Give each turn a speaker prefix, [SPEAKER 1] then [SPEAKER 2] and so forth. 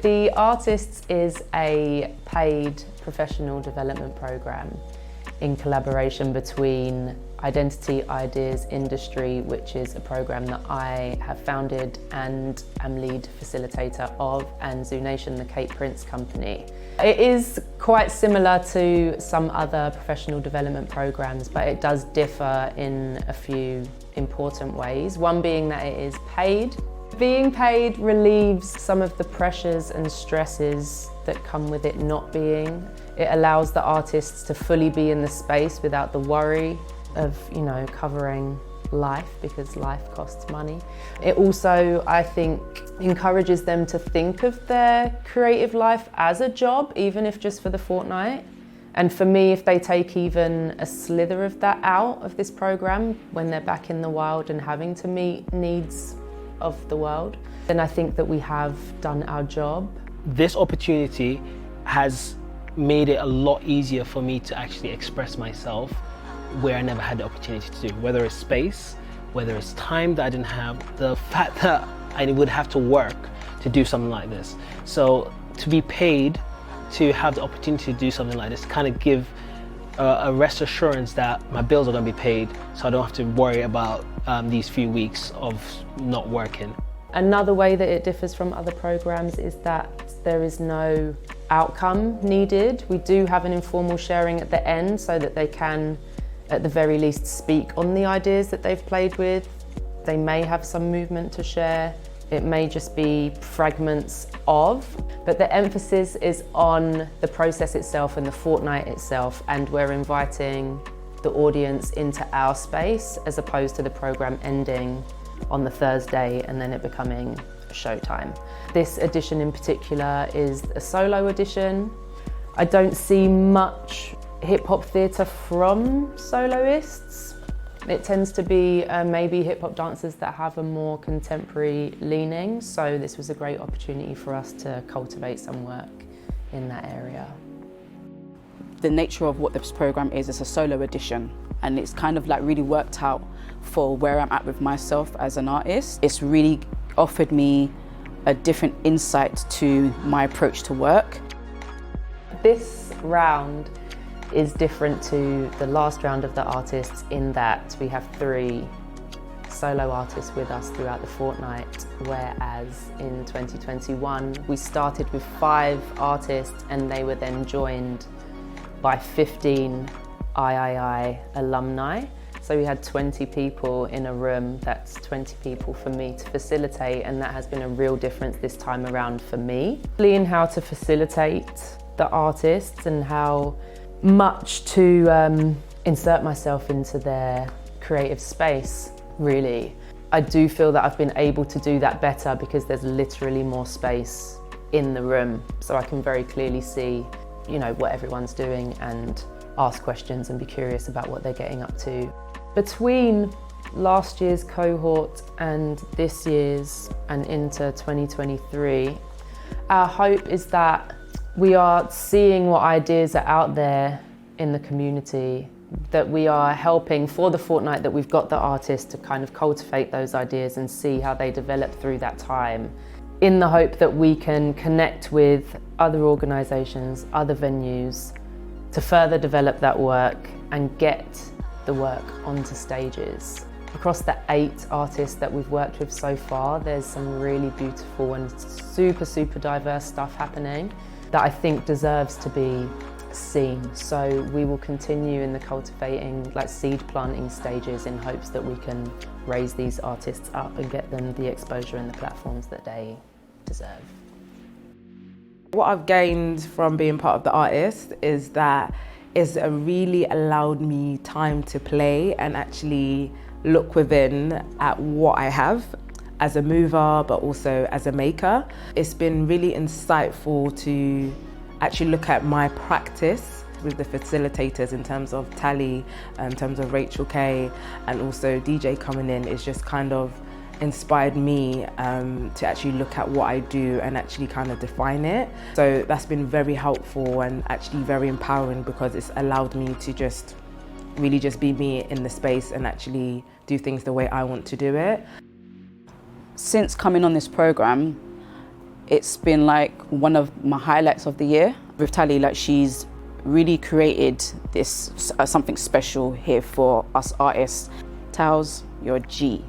[SPEAKER 1] The Artists is a paid professional development program in collaboration between Identity.ideas.industry, which is a program that I have founded and am lead facilitator of, and ZooNation, the Kate Prince company. It is quite similar to some other professional development programs, but it does differ in a few important ways. One being that it is paid. Being paid relieves some of the pressures and stresses that come with it not being. It allows the artists to fully be in the space without the worry of, covering life, because life costs money. It also, I think, encourages them to think of their creative life as a job, even if just for the fortnight. And for me, if they take even a slither of that out of this program, when they're back in the wild and having to meet needs of the world, then I think that we have done our job.
[SPEAKER 2] This opportunity has made it a lot easier for me to actually express myself where I never had the opportunity to do, whether it's space, whether it's time that I didn't have, the fact that I would have to work to do something like this. So to be paid to have the opportunity to do something like this, kind of give a rest assurance that my bills are going to be paid, so I don't have to worry about these few weeks of not working.
[SPEAKER 1] Another way that it differs from other programs is that there is no outcome needed. We do have an informal sharing at the end so that they can, at the very least, speak on the ideas that they've played with. They may have some movement to share. It may just be fragments of, but the emphasis is on the process itself and the fortnight itself, and we're inviting the audience into our space as opposed to the program ending on the Thursday and then it becoming showtime. This edition in particular is a solo edition. I don't see much hip-hop theatre from soloists. It tends to be maybe hip-hop dancers that have a more contemporary leaning, so this was a great opportunity for us to cultivate some work in that area.
[SPEAKER 3] The nature of what this program is, it's a solo edition, and it's kind of like really worked out for where I'm at with myself as an artist. It's really offered me a different insight to my approach to work.
[SPEAKER 1] This round is different to the last round of the artists in that we have 3 solo artists with us throughout the fortnight, whereas in 2021 we started with 5 artists and they were then joined by 15 III alumni. So we had 20 people in a room. That's 20 people for me to facilitate, and that has been a real difference this time around for me. In how to facilitate the artists and how much to insert myself into their creative space, really. I do feel that I've been able to do that better because there's literally more space in the room, so I can very clearly see, what everyone's doing and ask questions and be curious about what they're getting up to. Between last year's cohort and this year's and into 2023, our hope is that we are seeing what ideas are out there in the community, that we are helping for the fortnight that we've got the artists to kind of cultivate those ideas and see how they develop through that time, in the hope that we can connect with other organisations, other venues, to further develop that work and get the work onto stages. Across the 8 artists that we've worked with so far, there's some really beautiful and super diverse stuff happening that I think deserves to be seen. So we will continue in the cultivating, seed planting stages in hopes that we can raise these artists up and get them the exposure and the platforms that they deserve.
[SPEAKER 4] What I've gained from being part of the artist is that it's really allowed me time to play and actually look within at what I have as a mover, but also as a maker. It's been really insightful to actually look at my practice with the facilitators in terms of Tali, in terms of Rachel K, and also DJ coming in. It's just kind of inspired me to actually look at what I do and actually kind of define it. So that's been very helpful and actually very empowering because it's allowed me to just really just be me in the space and actually do things the way I want to do it.
[SPEAKER 3] Since coming on this program, It's been like one of my highlights of the year. With Tali, like she's really created this something special here for us artists. Tals, you're a G.